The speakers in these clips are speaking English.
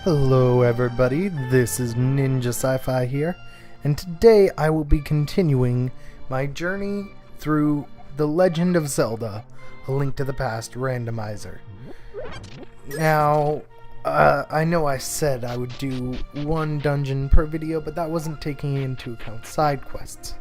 Hello everybody, this is Ninjasifi here, and today I will be continuing my journey through The Legend of Zelda, A Link to the Past Randomizer. Now, I know I said I would do one dungeon per video, but that wasn't taking into account side quests.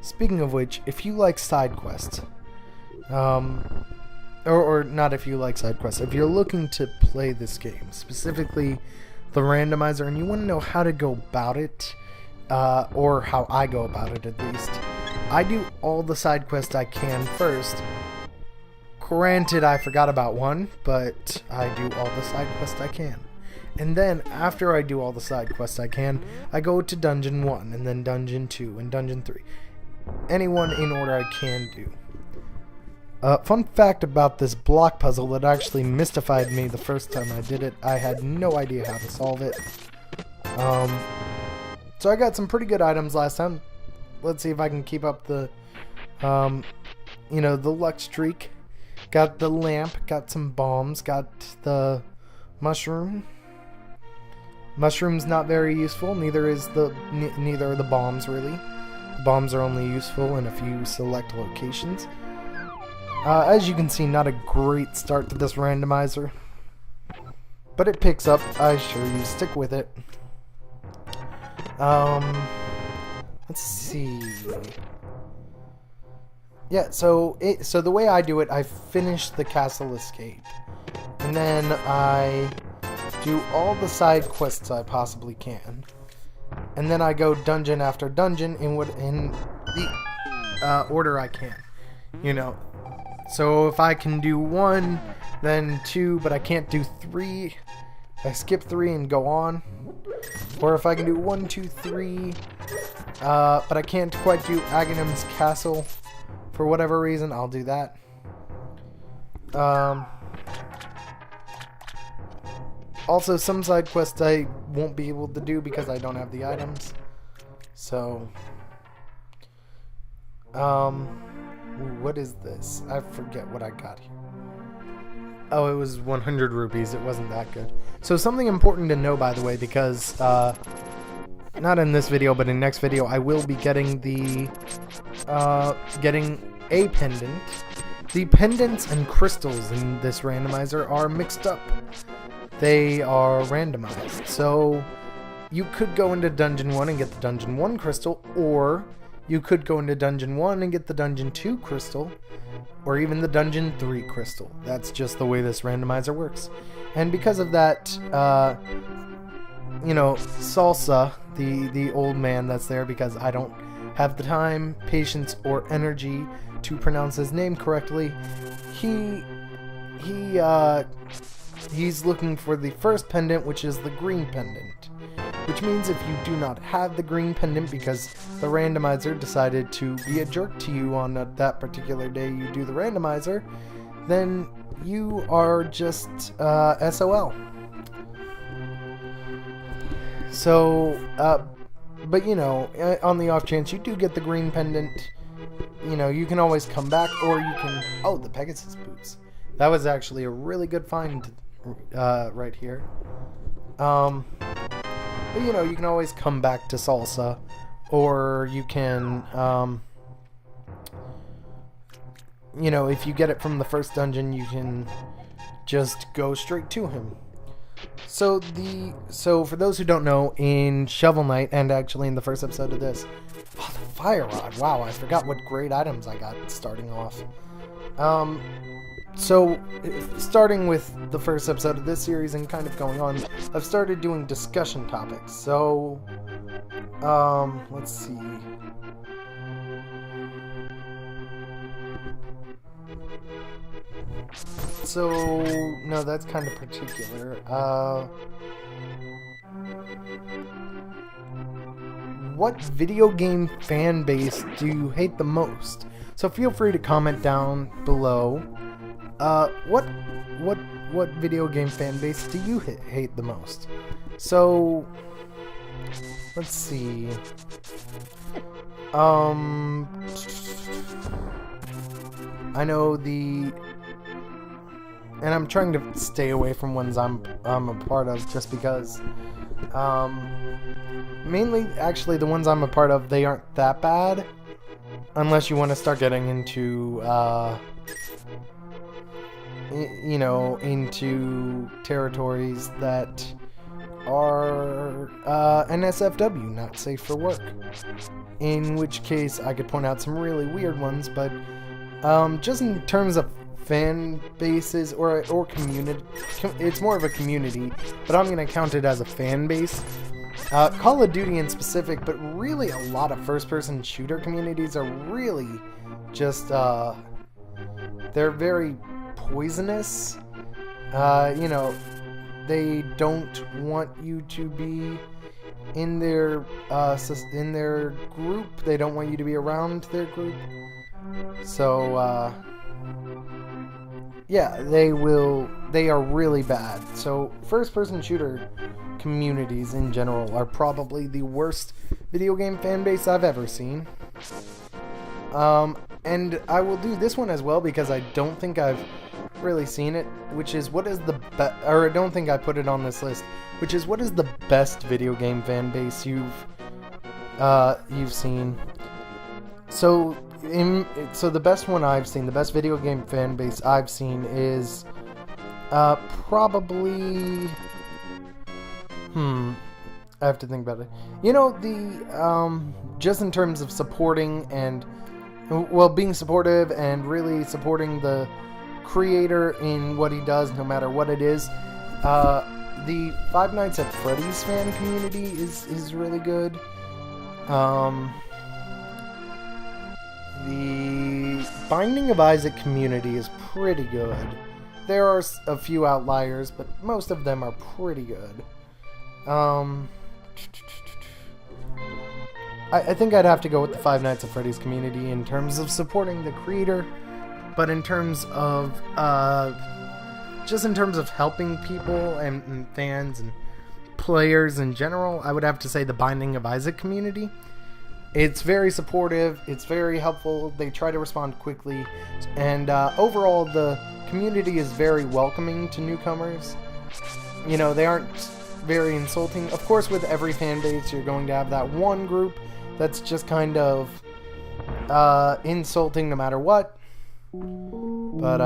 Speaking of which, if you like side quests, or not if you like side quests, if you're looking to play this game, specifically the randomizer, and you want to know how to go about it, or how I go about it at least, I do all the side quests I can first. Granted, I forgot about one, but I do all the side quests I can. And then, after I do all the side quests I can, I go to Dungeon 1, and then Dungeon 2, and Dungeon 3. Any one in order I can do. Fun fact about this block puzzle that actually mystified me the first time I did it. I had no idea how to solve it. So I got some pretty good items last time. Let's see if I can keep up the, the luck streak. Got the lamp, got some bombs, got the mushroom. Mushroom's not very useful, neither are the bombs really. The bombs are only useful in a few select locations. As you can see, not a great start to this randomizer, but it picks up, I assure you. Stick with it. Let's see. Yeah, so the way I do it, I finish the castle escape, and then I do all the side quests I possibly can, and then I go dungeon after dungeon in the order I can, So if I can do 1, then 2, but I can't do 3, I skip 3 and go on. Or if I can do 1, 2, 3, but I can't quite do Aghanim's Castle for whatever reason, I'll do that. Also, some side quests I won't be able to do because I don't have the items. So, what is this? I forget what I got here. Oh, it was 100 rupees. It wasn't that good. So something important to know, by the way, because not in this video, but in next video, I will be getting getting a pendant. The pendants and crystals in this randomizer are mixed up. They are randomized. So you could go into Dungeon 1 and get the Dungeon 1 crystal, or you could go into Dungeon 1 and get the Dungeon 2 crystal, or even the Dungeon 3 crystal. That's just the way this randomizer works. And because of that, Salsa, the old man that's there, because I don't have the time, patience, or energy to pronounce his name correctly, he's looking for the first pendant, which is the green pendant. Which means if you do not have the green pendant because the randomizer decided to be a jerk to you on that particular day you do the randomizer, then you are just SOL. So, but on the off chance you do get the green pendant, you can always come back, or you can... Oh, the Pegasus boots. That was actually a really good find right here. But you can always come back to Salsa, or you can, if you get it from the first dungeon, you can just go straight to him. So for those who don't know, in Shovel Knight, and actually in the first episode of this, the Fire Rod, wow, I forgot what great items I got starting off. So, starting with the first episode of this series and kind of going on, I've started doing discussion topics. So, let's see. So, no, that's kind of particular. What video game fan base do you hate the most? So feel free to comment down below. What video game fan base do you hate the most? So, let's see. I know and I'm trying to stay away from ones I'm a part of, just because. Mainly, actually, the ones I'm a part of, they aren't that bad, unless you want to start getting into, you know, into territories that are NSFW, not safe for work. In which case, I could point out some really weird ones, but just in terms of fan bases or community, it's more of a community, but I'm going to count it as a fan base. Call of Duty in specific, but really a lot of first-person shooter communities are really just, they're very poisonous. You know, they don't want you to be in their group. They don't want you to be around their group. So, yeah, they are really bad. So, first-person shooter communities in general are probably the worst video game fan base I've ever seen. And I will do this one as well because I don't think I've really seen it, which is what is the or I don't think I put it on this list, which is what is the best video game fan base you've seen. So the best one I've seen, the best video game fan base I've seen is probably I have to think about it. You know, the just in terms of supporting and being supportive and really supporting the creator in what he does, no matter what it is. The Five Nights at Freddy's fan community is really good. The Binding of Isaac community is pretty good. There are a few outliers, but most of them are pretty good. I think I'd have to go with the Five Nights at Freddy's community in terms of supporting the creator, but in terms of just in terms of helping people and fans and players in general, I would have to say the Binding of Isaac community. It's very supportive, it's very helpful, they try to respond quickly, and overall the community is very welcoming to newcomers. You know, they aren't very insulting. Of course, with every fan base, you're going to have that one group that's just kind of insulting no matter what. But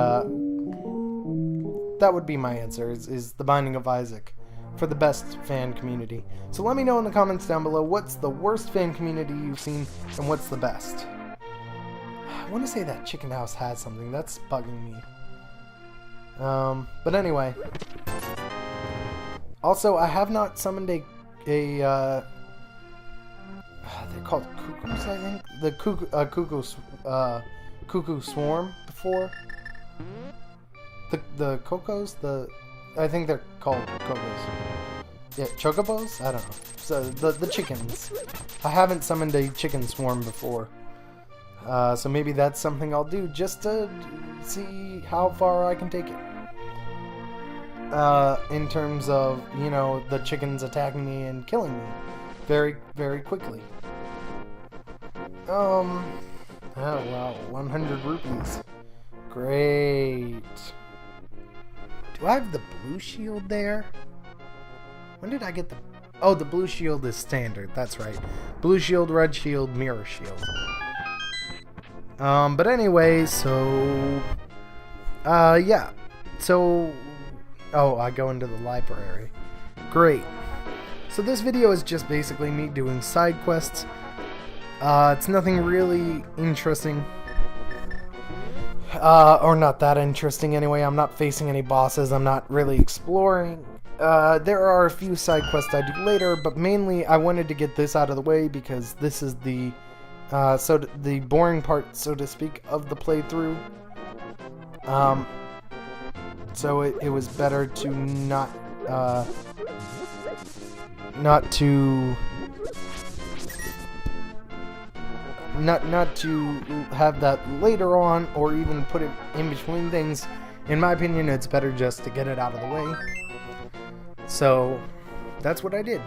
that would be my answer, is the Binding of Isaac for the best fan community. So let me know in the comments down below what's the worst fan community you've seen and what's the best. I want to say that Chicken House has something that's bugging me. But anyway. Also, I have not summoned they're called cuckoos, I think? The cuckoo swarm before. The cocos? I think they're called cocos. Yeah, chocobos? I don't know. So, the chickens. I haven't summoned a chicken swarm before. So maybe that's something I'll do just to see how far I can take it. In terms of, you know, the chickens attacking me and killing me very, very quickly. Oh wow, 100 rupees. Great. Do I have the blue shield there? When did I get the... Oh, the blue shield is standard, that's right. Blue shield, red shield, mirror shield. But anyway, so... yeah. So... Oh, I go into the library. Great. So this video is just basically me doing side quests. It's nothing really interesting. Or not that interesting anyway. I'm not facing any bosses. I'm not really exploring. There are a few side quests I do later, but mainly I wanted to get this out of the way because this is the the boring part, so to speak, of the playthrough. So it was better to not to have that later on, or even put it in between things. In my opinion, it's better just to get it out of the way. So that's what I did.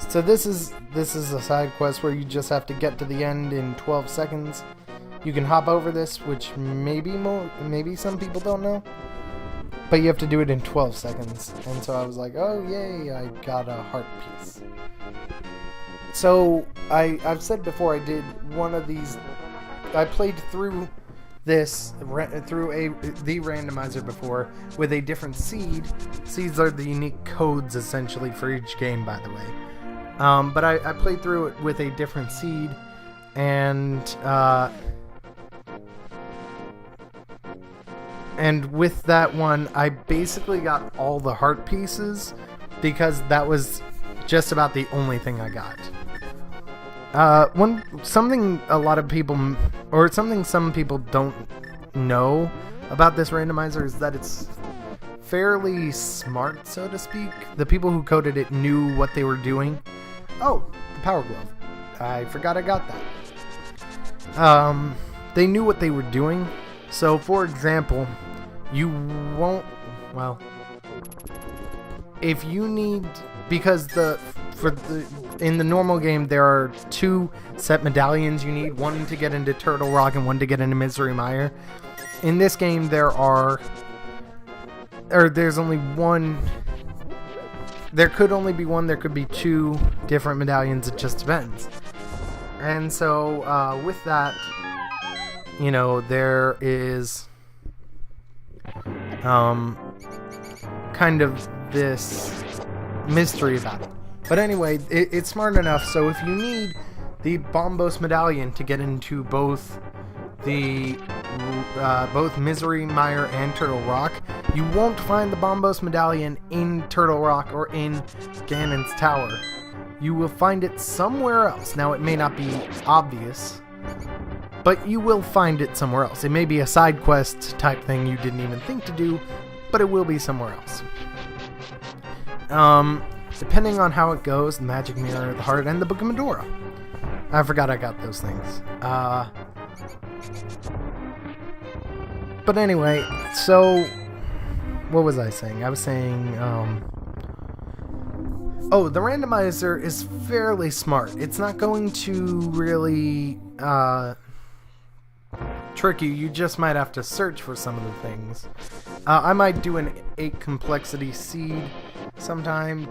So this is a side quest where you just have to get to the end in 12 seconds. You can hop over this, which maybe some people don't know. But you have to do it in 12 seconds. And so I was like, oh yay, I got a heart piece. So I've said before, I did one of these. I played through this the randomizer before with a different seed. Seeds are the unique codes essentially for each game, by the way. But I played through it with a different seed, and with that one, I basically got all the heart pieces because that was just about the only thing I got. Something some people don't know about this randomizer is that it's fairly smart, so to speak. The people who coded it knew what they were doing. Oh, the power glove. I forgot I got that. They knew what they were doing. So, for example, you won't, well, if you need, because in the normal game there are 2 set medallions you need, one to get into Turtle Rock and one to get into Misery Mire. In this game there's only one. There could only be one, there could be 2 different medallions, it just depends. And so with that, you know, there is kind of this mystery about it. But anyway, it's smart enough, so if you need the Bombos medallion to get into both Misery Mire and Turtle Rock, you won't find the Bombos medallion in Turtle Rock or in Ganon's Tower. You will find it somewhere else. Now, it may not be obvious, but you will find it somewhere else. It may be a side quest type thing you didn't even think to do, but it will be somewhere else. Depending on how it goes, the Magic Mirror, the Heart, and the Book of Medora. I forgot I got those things. But anyway, so what was I saying? I was saying, oh, the randomizer is fairly smart. It's not going to really trick you. You just might have to search for some of the things. I might do an 8 complexity seed sometime.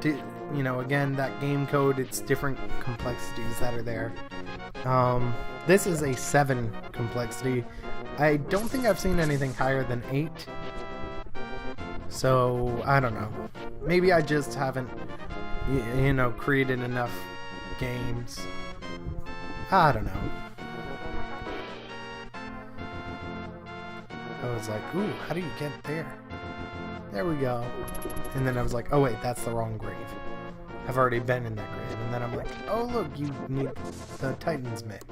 You know, again, that game code, it's different complexities that are there. This is a 7 complexity. I don't think I've seen anything higher than 8. So, I don't know. Maybe I just haven't, you know, created enough games. I don't know. I was like, ooh, how do you get there? There we go. And then I was like, oh wait, that's the wrong grave. I've already been in that grave. And then I'm like, oh look, you need the Titan's Mitt.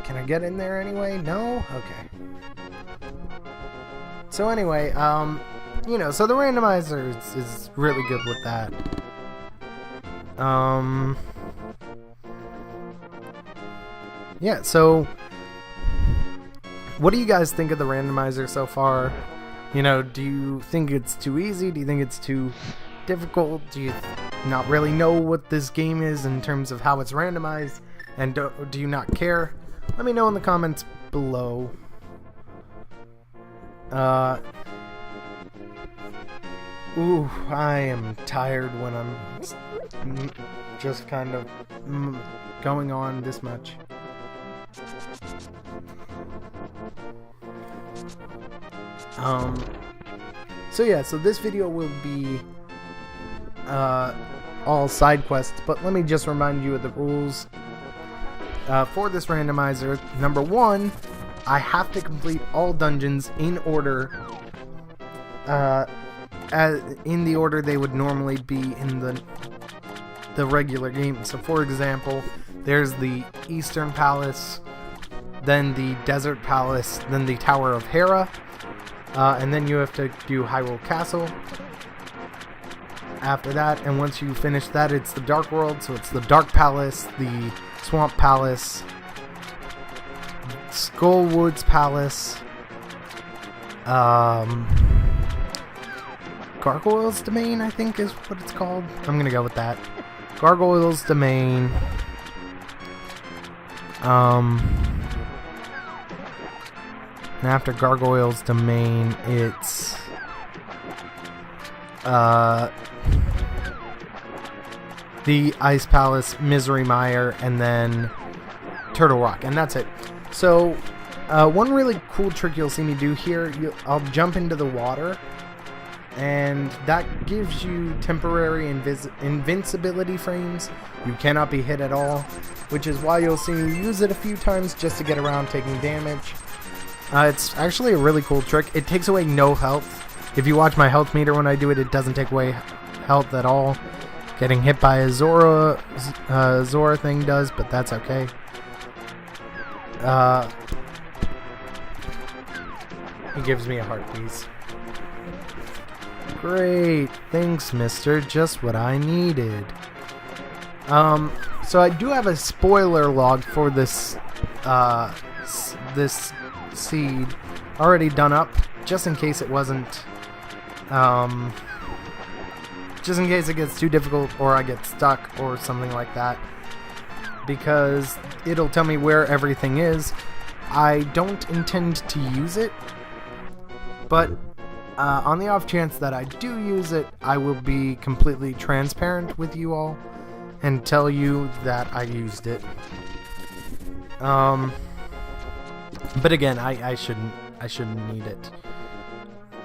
Can I get in there anyway? No? Okay. So anyway, you know, so the randomizer is really good with that. Yeah, so what do you guys think of the randomizer so far? You know, do you think it's too easy? Do you think it's too difficult? Do you not really know what this game is in terms of how it's randomized? And do you not care? Let me know in the comments below. Ooh, I am tired when I'm just kind of going on this much. So yeah, so this video will be all side quests, but let me just remind you of the rules for this randomizer. Number 1, I have to complete all dungeons in order, in the order they would normally be in the regular game. So for example, there's the Eastern Palace, then the Desert Palace, then the Tower of Hera, and then you have to do Hyrule Castle after that. And once you finish that, it's the Dark World. So it's the Dark Palace, the Swamp Palace, Skullwoods Palace, Gargoyle's Domain, I think is what it's called. I'm gonna go with that. And after Gargoyle's Domain, it's the Ice Palace, Misery Mire, and then Turtle Rock, and that's it. So one really cool trick you'll see me do here, I'll jump into the water, and that gives you temporary invincibility frames. You cannot be hit at all, which is why you'll see me use it a few times just to get around taking damage. It's actually a really cool trick. It takes away no health. If you watch my health meter when I do it, it doesn't take away health at all. Getting hit by a Zora thing does, but that's okay. He gives me a heart piece. Great, thanks, mister. Just what I needed. So I do have a spoiler log for this this seed already done up, just in case it wasn't, just in case it gets too difficult or I get stuck or something like that, because it'll tell me where everything is. I don't intend to use it, but on the off chance that I do use it, I will be completely transparent with you all and tell you that I used it. But again, I shouldn't need it.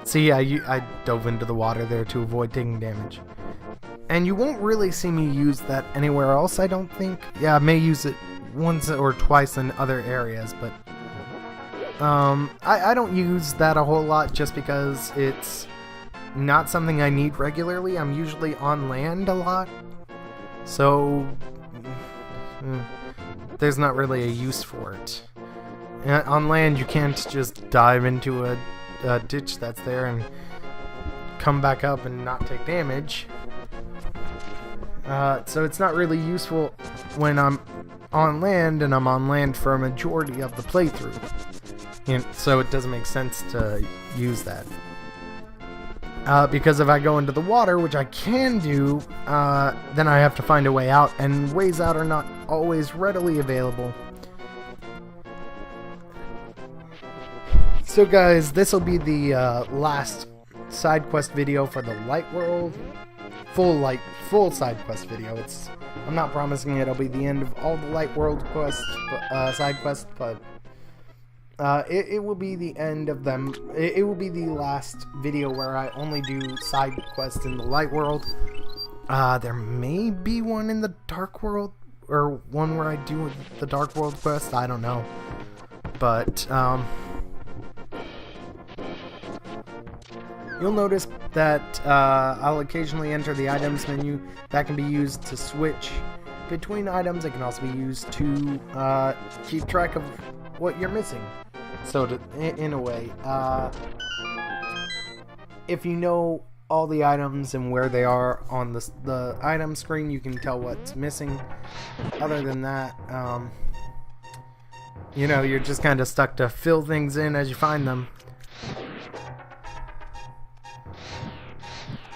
See, I dove into the water there to avoid taking damage. And you won't really see me use that anywhere else, I don't think. Yeah, I may use it once or twice in other areas, but I don't use that a whole lot just because it's not something I need regularly. I'm usually on land a lot, so there's not really a use for it. On land, you can't just dive into a ditch that's there and come back up and not take damage. So it's not really useful when I'm on land, and I'm on land for a majority of the playthrough. And so it doesn't make sense to use that. Because if I go into the water, which I can do, then I have to find a way out, and ways out are not always readily available. So guys, this will be the last side quest video for the Light World. Full side quest video. I'm not promising it'll be the end of all the Light World quests, side quests, but it will be the end of them. It will be the last video where I only do side quests in the Light World. There may be one in the Dark World, or one where I do the Dark World quest. I don't know, but you'll notice that I'll occasionally enter the items menu. That can be used to switch between items. It can also be used to keep track of what you're missing. So in a way, if you know all the items and where they are on the item screen, you can tell what's missing. Other than that, you know, you're just kind of stuck to fill things in as you find them.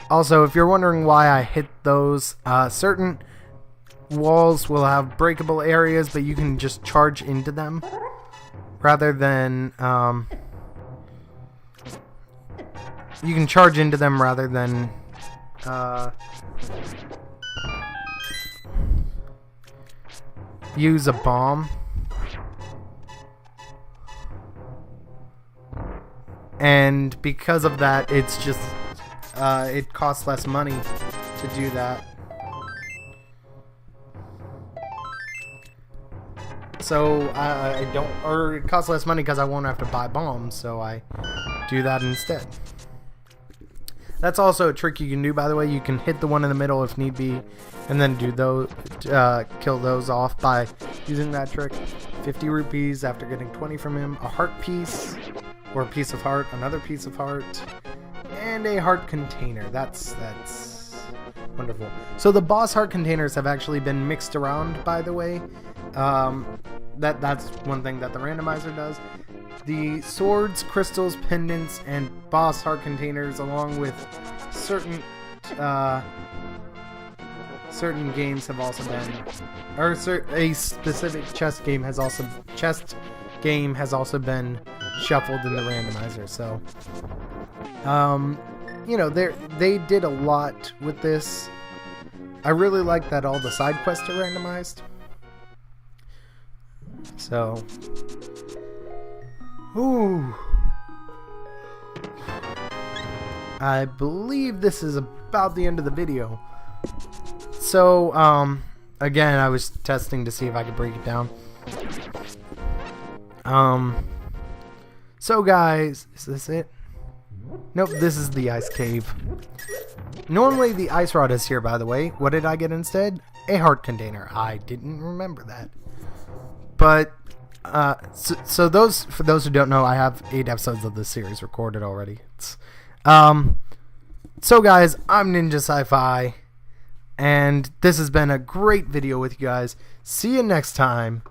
Also, if you're wondering why I hit those, certain walls will have breakable areas, but you can just charge into them rather than you can charge into them rather than use a bomb. And because of that, it's just it costs less money to do that. So I don't, or it costs less money because I won't have to buy bombs, so I do that instead. That's also a trick you can do, by the way. You can hit the one in the middle if need be, and then do those, kill those off by using that trick. 50 rupees after getting 20 from him, a heart piece, or a piece of heart, another piece of heart, and a heart container. That's wonderful. So the boss heart containers have actually been mixed around, by the way. That's one thing that the randomizer does. The swords, crystals, pendants, and boss heart containers, along with certain games have also been, or a specific chest game has also, chest game has also been shuffled in the randomizer. So, you know, they did a lot with this. I really like that all the side quests are randomized. So, ooh. I believe this is about the end of the video. So, again, I was testing to see if I could break it down. So guys, is this it? Nope, this is the ice cave. Normally the ice rod is here, by the way. What did I get instead? A heart container. I didn't remember that. But, so those, for those who don't know, I have 8 episodes of this series recorded already. So guys, I'm Ninjasifi, and this has been a great video with you guys. See you next time.